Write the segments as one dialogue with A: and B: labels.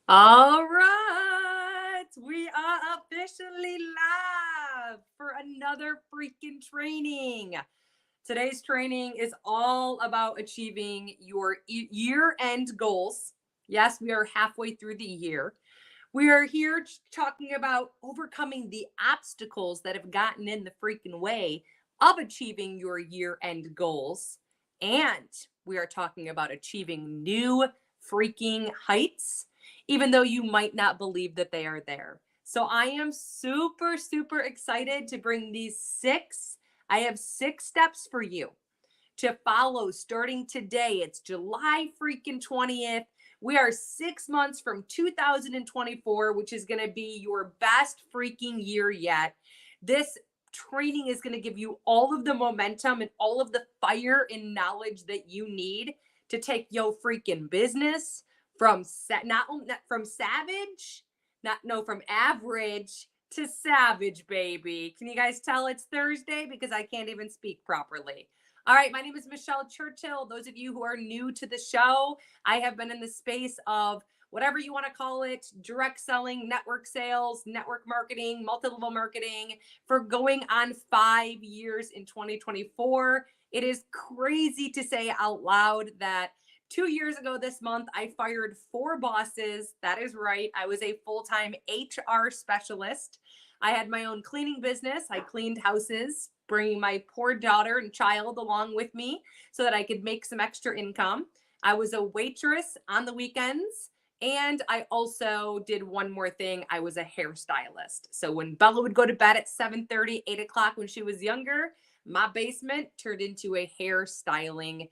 A: All right, we are officially live for another freaking training. Today's training is all about achieving your year-end goals. Yes, we are halfway through the year. We are here talking about overcoming the obstacles that have gotten in the freaking way of achieving your year-end goals. And we are talking about achieving new freaking heights, even though you might not believe that they are there. So I am super, super excited to bring I have 6 steps for you to follow starting today. It's July freaking 20th. We are 6 months from 2024, which is going to be your best freaking year yet. This training is going to give you all of the momentum and all of the fire and knowledge that you need to take your freaking business from from average to savage, baby. Can you guys tell it's Thursday because I can't even speak properly? All right, my name is Michelle Churchill. Those of you who are new to the show, I have been in the space of whatever you want to call it, direct selling, network sales, network marketing, multi-level marketing for going on 5 years in 2024. It is crazy to say out loud that 2 years ago this month, I fired 4 bosses. That is right. I was a full-time HR specialist. I had my own cleaning business. I cleaned houses, bringing my poor daughter and child along with me so that I could make some extra income. I was a waitress on the weekends. And I also did one more thing. I was a hairstylist. So when Bella would go to bed at 7:30, 8 o'clock when she was younger, my basement turned into a hairstyling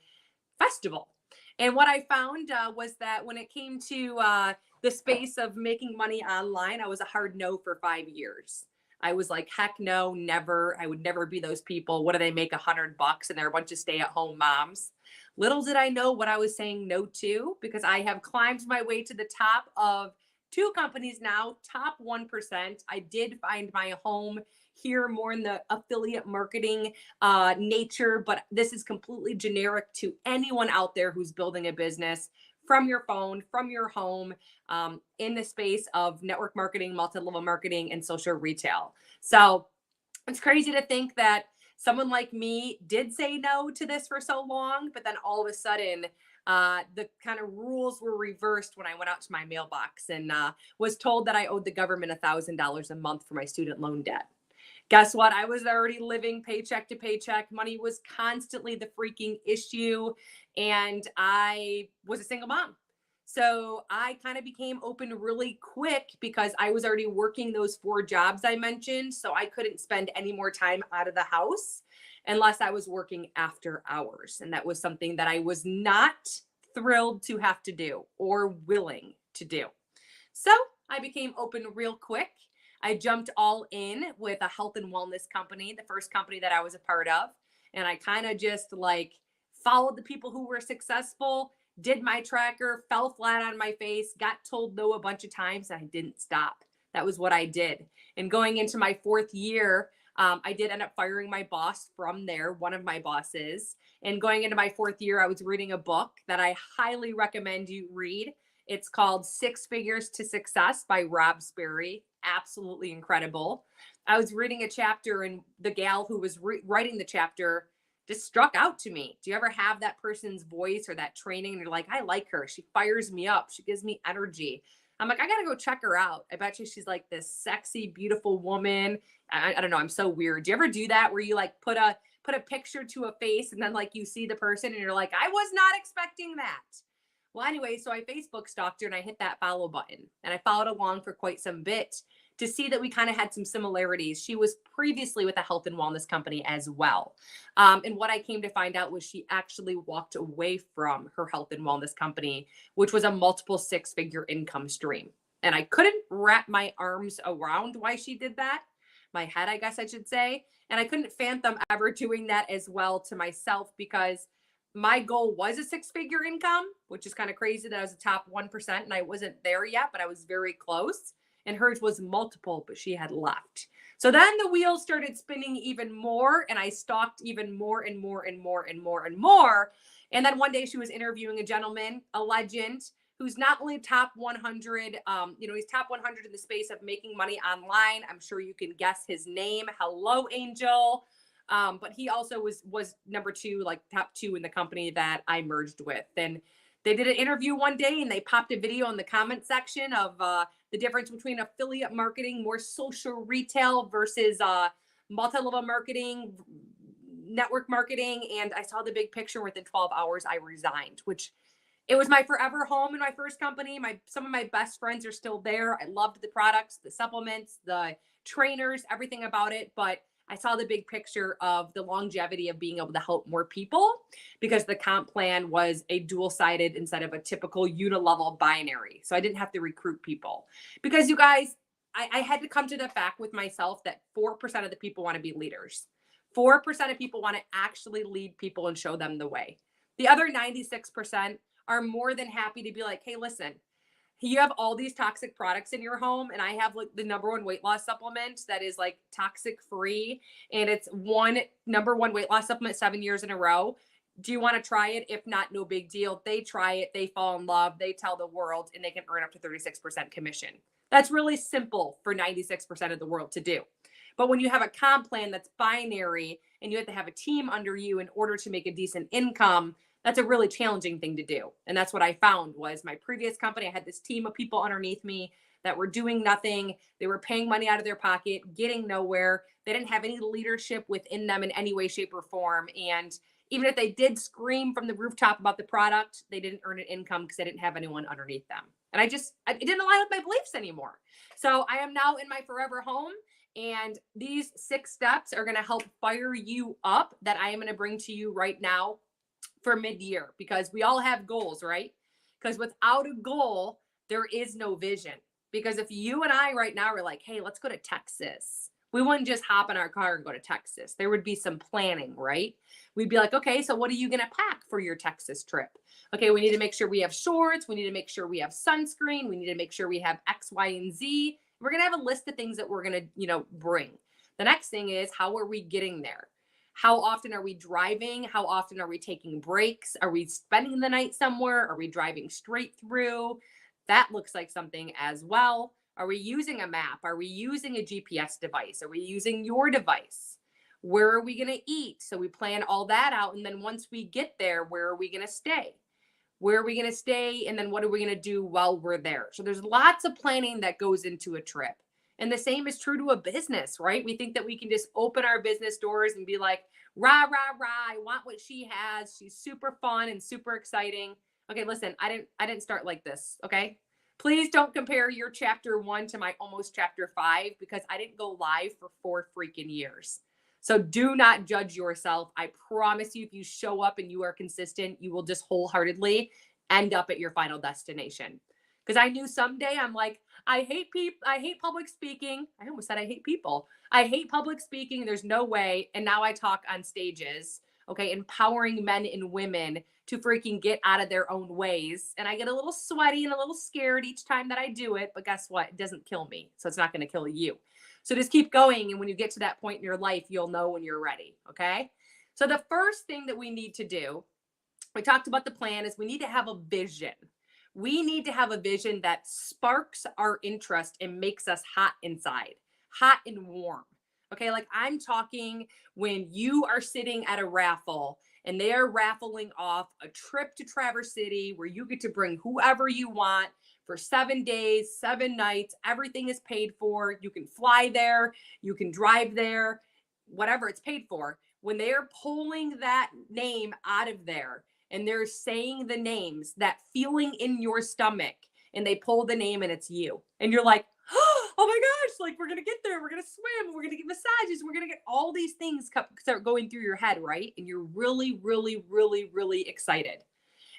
A: festival. And what I found was that when it came to the space of making money online, I was a hard no for 5 years. I was like, heck no, never. I would never be those people. What do they make $100 and they're a bunch of stay-at-home moms? Little did I know what I was saying no to, because I have climbed my way to the top of 2 companies now, top 1%. I did find my home here more in the affiliate marketing nature, but this is completely generic to anyone out there who's building a business from your phone, from your home, in the space of network marketing, multi-level marketing, and social retail. So it's crazy to think that someone like me did say no to this for so long, but then all of a sudden, the kind of rules were reversed when I went out to my mailbox and was told that I owed the government $1,000 a month for my student loan debt. Guess what? I was already living paycheck to paycheck. Money was constantly the freaking issue. And I was a single mom. So I kind of became open really quick because I was already working those 4 jobs I mentioned. So I couldn't spend any more time out of the house unless I was working after hours. And that was something that I was not thrilled to have to do or willing to do. So I became open real quick. I jumped all in with a health and wellness company, the first company that I was a part of. And I kind of just like followed the people who were successful, did my tracker, fell flat on my face, got told no a bunch of times, and I didn't stop. That was what I did. And going into my 4th year, I did end up firing my boss from there, one of my bosses. And going into my 4th year, I was reading a book that I highly recommend you read. It's called 6 Figures to Success by Rob Sperry. Absolutely incredible. I was reading a chapter and the gal who was writing the chapter just struck out to me. Do you ever have that person's voice or that training and you're like, I like her. She fires me up. She gives me energy. I'm like, I got to go check her out. I bet you she's like this sexy, beautiful woman. I don't know. I'm so weird. Do you ever do that where you like put a picture to a face and then like you see the person and you're like, I was not expecting that. Well, anyway, so I Facebook stalked her and I hit that follow button and I followed along for quite some bit to see that we kind of had some similarities. She was previously with a health and wellness company as well. And what I came to find out was she actually walked away from her health and wellness company, which was a multiple 6-figure income stream. And I couldn't wrap my arms around why she did that. My head, I guess I should say. And I couldn't fathom ever doing that as well to myself because my goal was a 6-figure income, which is kind of crazy that I was a top 1% and I wasn't there yet, but I was very close. And hers was multiple, but she had left. So then the wheels started spinning even more and I stalked even more and more and more and more and more. And then one day she was interviewing a gentleman, a legend, who who's not only top 100, he's top 100 in the space of making money online. I'm sure you can guess his name. Hello, Angel. But he also was number two, like top two in the company that I merged with. And they did an interview one day and they popped a video in the comment section of the difference between affiliate marketing, more social retail versus multi-level marketing, network marketing. And I saw the big picture. Within 12 hours, I resigned, which it was my forever home in my first company. Some of my best friends are still there. I loved the products, the supplements, the trainers, everything about it. But I saw the big picture of the longevity of being able to help more people because the comp plan was a dual-sided instead of a typical unilevel binary. So I didn't have to recruit people because you guys, I had to come to the fact with myself that 4% of the people want to be leaders. 4% of people want to actually lead people and show them the way. The other 96% are more than happy to be like, hey, listen, you have all these toxic products in your home, and I have like the number one weight loss supplement that is like toxic free, and it's number one weight loss supplement 7 years in a row. Do you want to try it? If not, no big deal. They try it, they fall in love, they tell the world, and they can earn up to 36% commission. That's really simple for 96% of the world to do. But when you have a comp plan that's binary and you have to have a team under you in order to make a decent income, that's a really challenging thing to do. And that's what I found was my previous company. I had this team of people underneath me that were doing nothing. They were paying money out of their pocket, getting nowhere. They didn't have any leadership within them in any way, shape, or form. And even if they did scream from the rooftop about the product, they didn't earn an income because they didn't have anyone underneath them. And it didn't align with my beliefs anymore. So I am now in my forever home. And these 6 steps are going to help fire you up that I am going to bring to you right now for mid-year, because we all have goals, right? Because without a goal, there is no vision. Because if you and I right now are like, hey, let's go to Texas, we wouldn't just hop in our car and go to Texas. There would be some planning, right? We'd be like, okay, so what are you going to pack for your Texas trip? Okay, we need to make sure we have shorts. We need to make sure we have sunscreen. We need to make sure we have X, Y, and Z. We're going to have a list of things that we're going to, bring. The next thing is, how are we getting there? How often are we driving? How often are we taking breaks? Are we spending the night somewhere? Are we driving straight through? That looks like something as well. Are we using a map? Are we using a GPS device? Are we using your device? Where are we going to eat? So we plan all that out. And then once we get there, where are we going to stay? Where are we going to stay? And then what are we going to do while we're there? So there's lots of planning that goes into a trip. And the same is true to a business, right? We think that we can just open our business doors and be like, rah, rah, rah, I want what she has. She's super fun and super exciting. Okay, listen, I didn't start like this, okay? Please don't compare your chapter 1 to my almost chapter 5, because I didn't go live for 4 freaking years. So do not judge yourself. I promise you, if you show up and you are consistent, you will just wholeheartedly end up at your final destination. Because I knew someday I'm like, I hate public speaking. I almost said I hate people. I hate public speaking. There's no way. And now I talk on stages, okay, empowering men and women to freaking get out of their own ways. And I get a little sweaty and a little scared each time that I do it. But guess what? It doesn't kill me. So it's not going to kill you. So just keep going. And when you get to that point in your life, you'll know when you're ready, okay? So the first thing that we need to do, we talked about the plan, is we need to have a vision. We need to have a vision that sparks our interest and makes us hot inside, hot and warm. Okay, like I'm talking when you are sitting at a raffle and they are raffling off a trip to Traverse City where you get to bring whoever you want for 7 days, 7 nights. Everything is paid for. You can fly there, you can drive there, whatever, it's paid for. When they are pulling that name out of there, and they're saying the names, that feeling in your stomach, and they pull the name and it's you. And you're like, oh my gosh, like we're going to get there. We're going to swim. We're going to get massages. We're going to get all these things start going through your head, right? And you're really, really, really, really excited.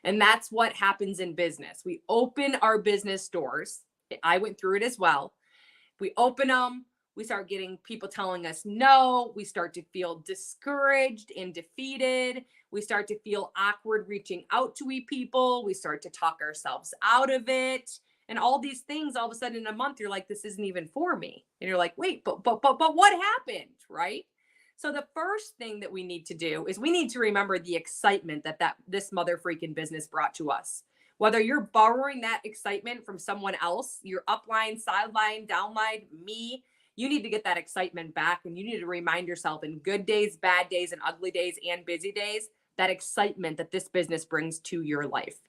A: And that's what happens in business. We open our business doors. I went through it as well. We open them. We start getting people telling us no. We start to feel discouraged and defeated. We start to feel awkward reaching out to people. We start to talk ourselves out of it. And all these things, all of a sudden in a month, you're like, this isn't even for me. And you're like, wait, but what happened, right? So the first thing that we need to do is we need to remember the excitement that this mother freaking business brought to us. Whether you're borrowing that excitement from someone else, your upline, sideline, downline, me, you need to get that excitement back, and you need to remind yourself in good days, bad days, and ugly days and busy days, that excitement that this business brings to your life.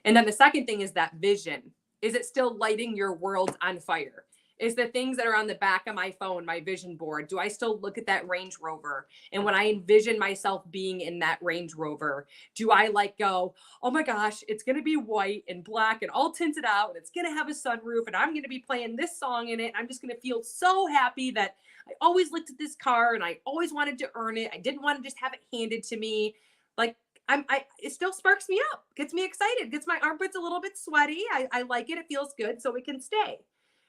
A: And then the second thing is that vision. Is it still lighting your world on fire? Is the things that are on the back of my phone, my vision board, do I still look at that Range Rover? And when I envision myself being in that Range Rover, do I like go, oh my gosh, it's going to be white and black and all tinted out, and it's going to have a sunroof, and I'm going to be playing this song in it. I'm just going to feel so happy that I always looked at this car and I always wanted to earn it. I didn't want to just have it handed to me. Like, it still sparks me up, gets me excited, gets my armpits a little bit sweaty. I like it. It feels good, so it can stay.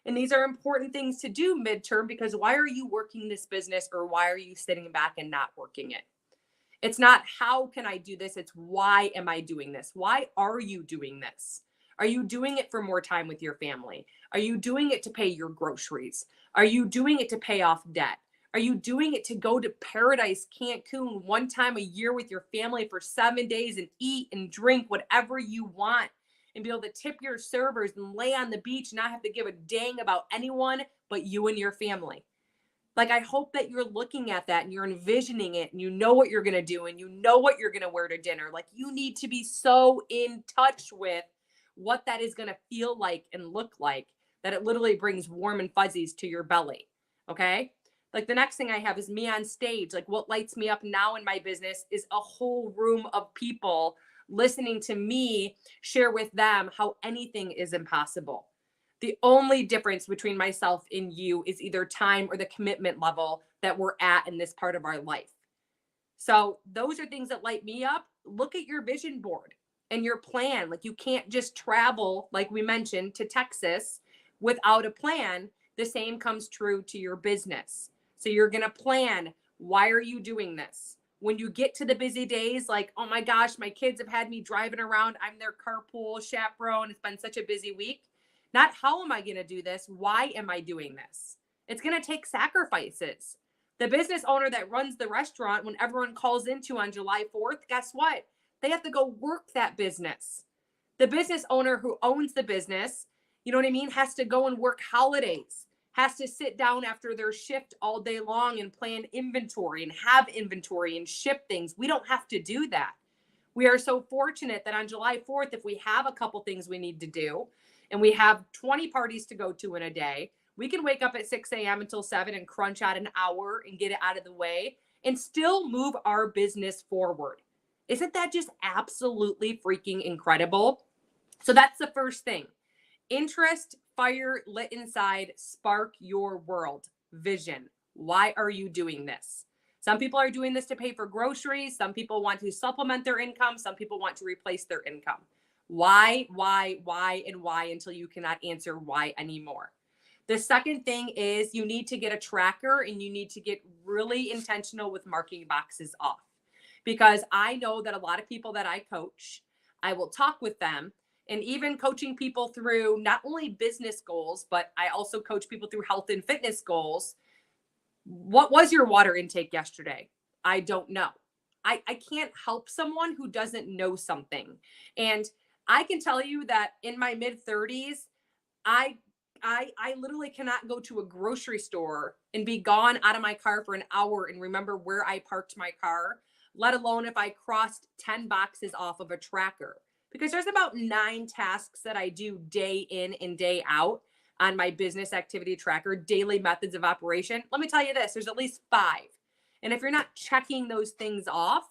A: And these are important things to do midterm, because why are you working this business, or why are you sitting back and not working it? It's not how can I do this? It's why am I doing this? Why are you doing this? Are you doing it for more time with your family? Are you doing it to pay your groceries? Are you doing it to pay off debt? Are you doing it to go to Paradise, Cancun one time a year with your family for 7 days and eat and drink whatever you want, and be able to tip your servers and lay on the beach and not have to give a dang about anyone but you and your family? Like, I hope that you're looking at that and you're envisioning it, and you know what you're going to do, and you know what you're going to wear to dinner. Like, you need to be so in touch with what that is going to feel like and look like that it literally brings warm and fuzzies to your belly. Okay. Like, the next thing I have is me on stage. Like, what lights me up now in my business is a whole room of people listening to me share with them how anything is impossible. The only difference between myself and you is either time or the commitment level that we're at in this part of our life. So those are things that light me up. Look at your vision board and your plan. Like, you can't just travel, like we mentioned, to Texas without a plan. The same comes true to your business. So you're going to plan. Why are you doing this? When you get to the busy days, like, oh my gosh, my kids have had me driving around. I'm their carpool chaperone. It's been such a busy week. Not how am I going to do this? Why am I doing this? It's going to take sacrifices. The business owner that runs the restaurant, when everyone calls into on July 4th, guess what? They have to go work that business. The business owner who owns the business, you know what I mean, has to go and work holidays, has to sit down after their shift all day long and plan inventory and have inventory and ship things. We don't have to do that. We are so fortunate that on July 4th, if we have a couple things we need to do and we have 20 parties to go to in a day, we can wake up at 6 a.m. until 7 and crunch out an hour and get it out of the way and still move our business forward. Isn't that just absolutely freaking incredible? So that's the first thing. Interest, fire lit inside, spark your world. Vision. Why are you doing this? Some people are doing this to pay for groceries. Some people want to supplement their income. Some people want to replace their income. Why, and why until you cannot answer why anymore. The second thing is you need to get a tracker, and you need to get really intentional with marking boxes off. Because I know that a lot of people that I coach, I will talk with them, and even coaching people through not only business goals, but I also coach people through health and fitness goals. What was your water intake yesterday? I don't know. I can't help someone who doesn't know something. And I can tell you that in my mid 30s, I literally cannot go to a grocery store and be gone out of my car for an hour and remember where I parked my car, let alone if I crossed 10 boxes off of a tracker. Because there's about 9 tasks that I do day in and day out on my business activity tracker, daily methods of operation. Let me tell you this, there's at least 5. And if you're not checking those things off,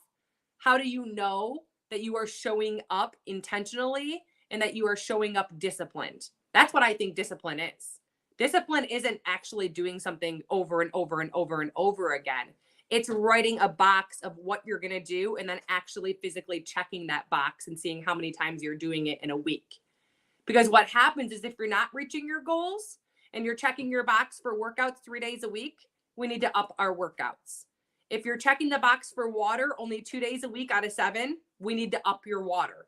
A: how do you know that you are showing up intentionally and that you are showing up disciplined? That's what I think discipline is. Discipline isn't actually doing something over and over and over and over again. It's writing a box of what you're going to do and then actually physically checking that box and seeing how many times you're doing it in a week. Because what happens is if you're not reaching your goals and you're checking your box for workouts 3 days a week, we need to up our workouts. If you're checking the box for water only 2 days a week out of 7, we need to up your water.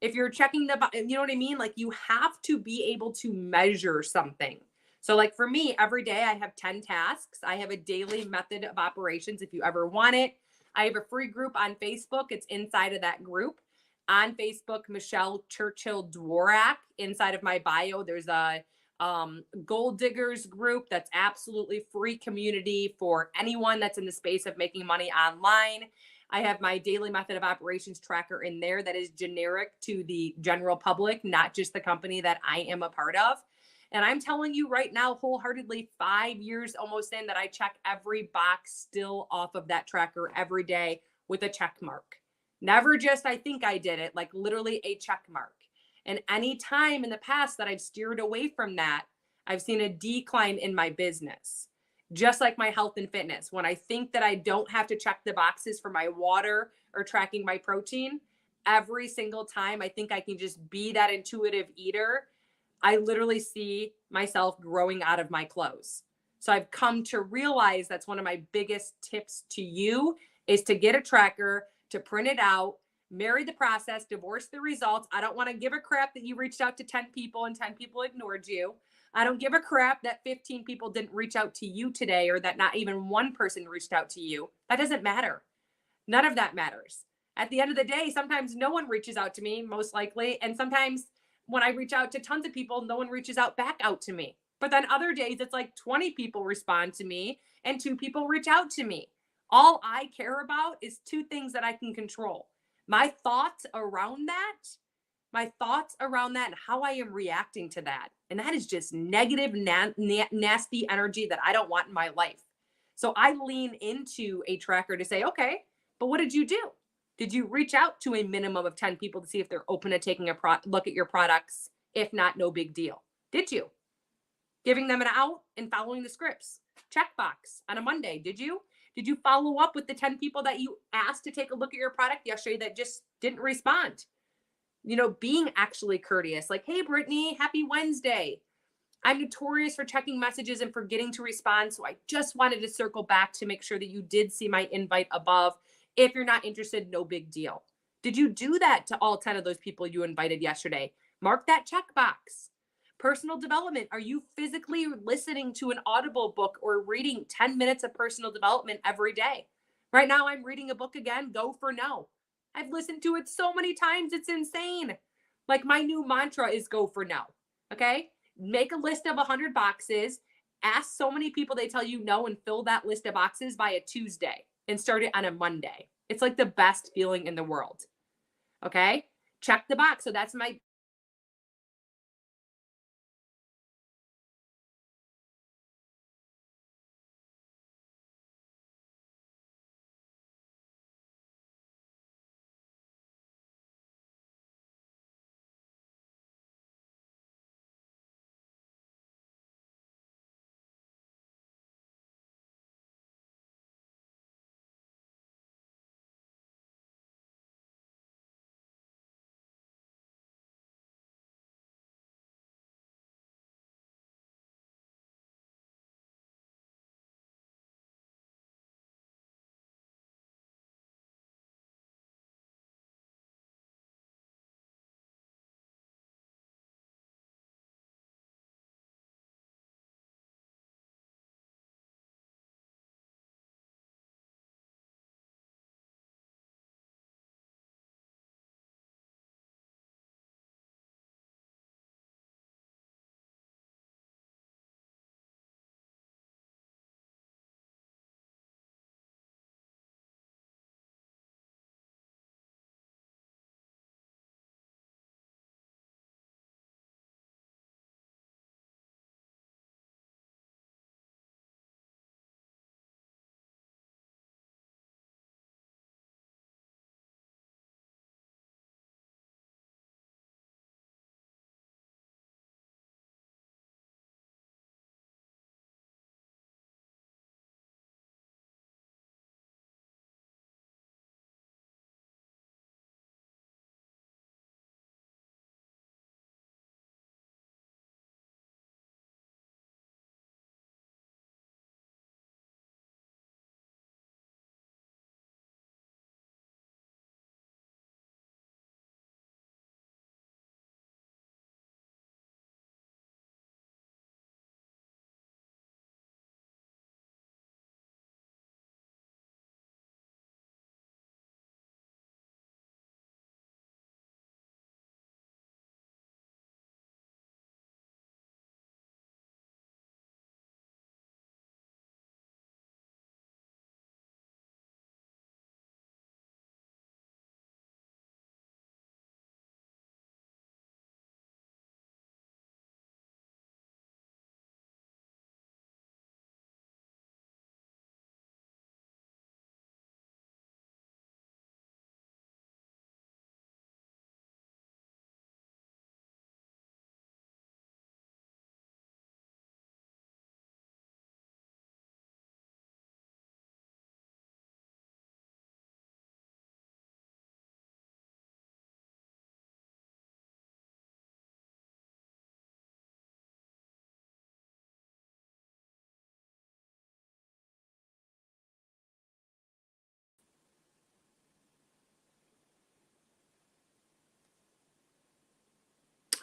A: If you're checking you know what I mean? Like, you have to be able to measure something. So like for me, every day I have 10 tasks. I have a daily method of operations if you ever want it. I have a free group on Facebook. It's inside of that group. On Facebook, Michelle Churchill Dworak. Inside of my bio, there's a gold diggers group that's absolutely free community for anyone that's in the space of making money online. I have my daily method of operations tracker in there that is generic to the general public, not just the company that I am a part of. And I'm telling you right now, wholeheartedly, 5 years almost in, that I check every box still off of that tracker every day with a check mark. Never just, I think I did it, like literally a check mark. And any time in the past that I've steered away from that, I've seen a decline in my business. Just like my health and fitness. When I think that I don't have to check the boxes for my water or tracking my protein, every single time I think I can just be that intuitive eater, I literally see myself growing out of my clothes. So I've come to realize that's one of my biggest tips to you is to get a tracker, to print it out, marry the process, divorce the results. I don't want to give a crap that you reached out to 10 people and 10 people ignored you. I don't give a crap that 15 people didn't reach out to you today or that not even one person reached out to you. That doesn't matter. None of that matters. At the end of the day, sometimes no one reaches out to me, most likely. And sometimes when I reach out to tons of people, no one reaches out back out to me. But then other days, it's like 20 people respond to me and 2 people reach out to me. All I care about is 2 things that I can control: my thoughts around that, and how I am reacting to that. And that is just negative, nasty energy that I don't want in my life. So I lean into a tracker to say, okay, but what did you do? Did you reach out to a minimum of 10 people to see if they're open to taking a look at your products? If not, no big deal. Did you? Giving them an out and following the scripts. Checkbox on a Monday. Did you? Did you follow up with the 10 people that you asked to take a look at your product yesterday that just didn't respond? Being actually courteous, like, hey, Brittany, happy Wednesday. I'm notorious for checking messages and forgetting to respond. So I just wanted to circle back to make sure that you did see my invite above. If you're not interested, no big deal. Did you do that to all 10 of those people you invited yesterday? Mark that checkbox. Personal development. Are you physically listening to an Audible book or reading 10 minutes of personal development every day? Right now, I'm reading a book again, Go for No. I've listened to it so many times, it's insane. Like, my new mantra is go for no. Okay? Make a list of 100 boxes, ask so many people they tell you no, and fill that list of boxes by a Tuesday and start it on a Monday. It's like the best feeling in the world. Okay? Check the box. So that's my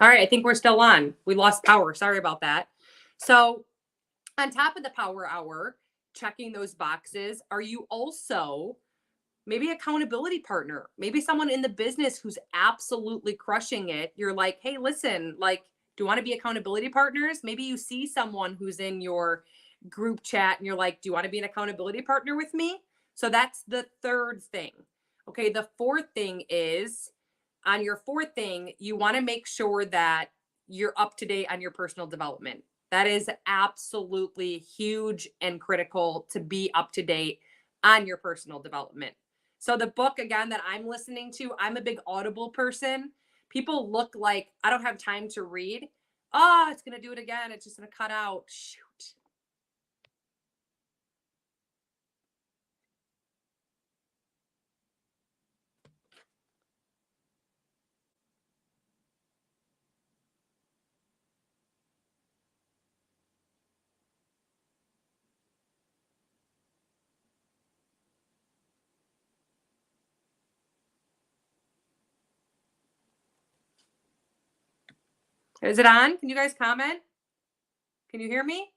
A: All right, I think we're still on. We lost power. Sorry about that. So, on top of the power hour, checking those boxes, are you also maybe accountability partner? Maybe someone in the business who's absolutely crushing it. You're like, hey, listen, like, do you want to be accountability partners? Maybe you see someone who's in your group chat and you're like, do you want to be an accountability partner with me? So that's the third thing. Okay, the fourth thing is on your fourth thing, you want to make sure that you're up to date on your personal development. That is absolutely huge and critical to be up to date on your personal development. So, the book again that I'm listening to, I'm a big Audible person. People look like I don't have time to read. Oh, it's going to do it again. It's just going to cut out. Shoot. Is it on? Can you guys comment? Can you hear me?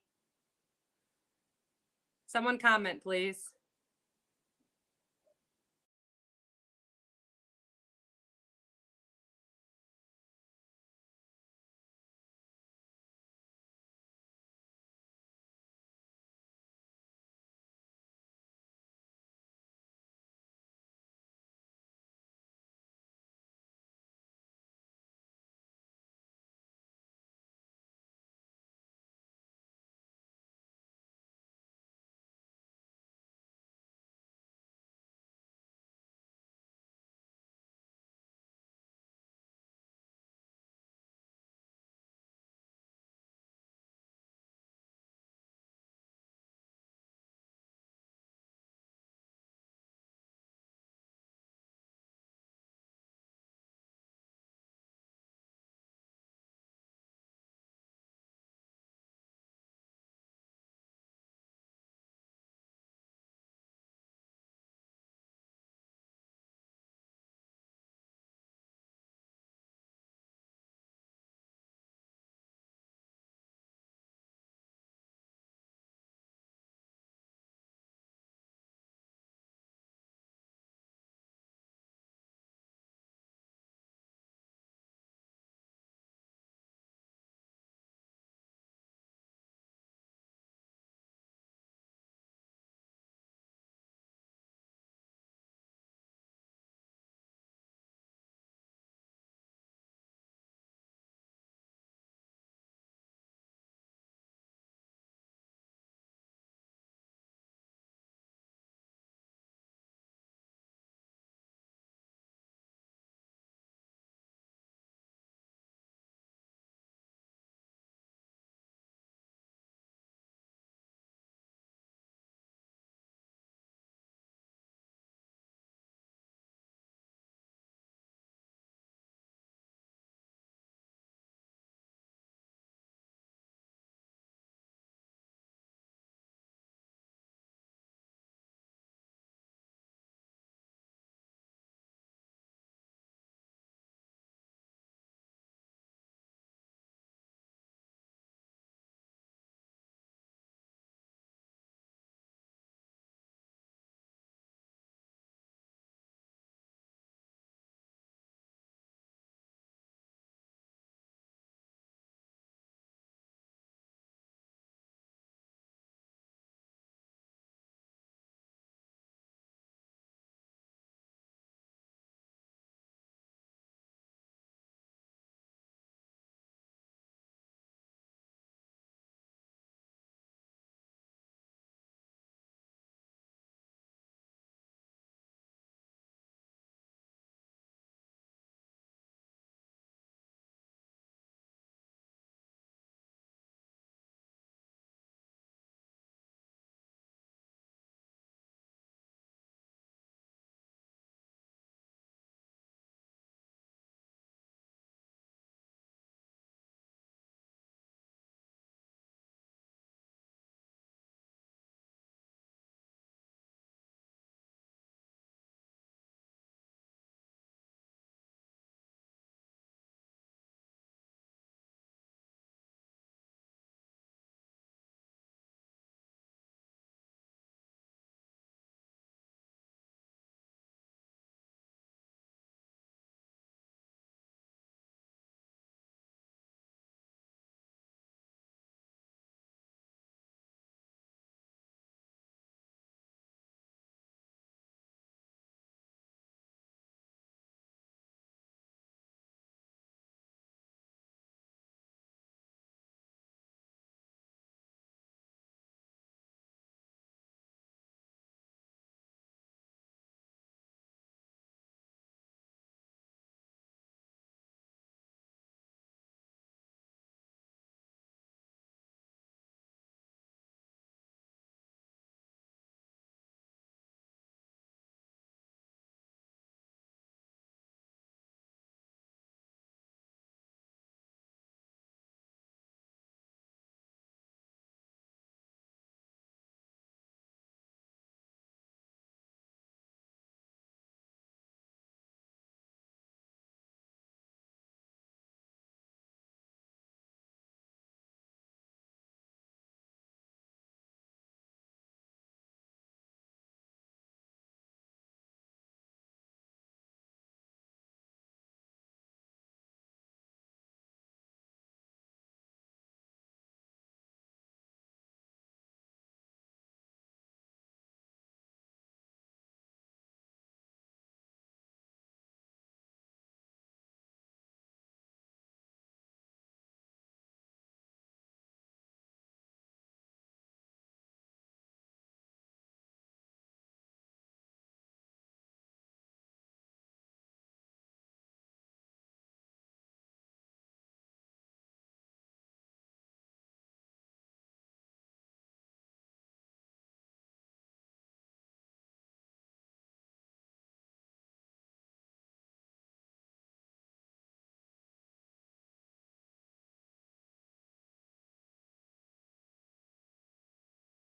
A: Someone comment, please.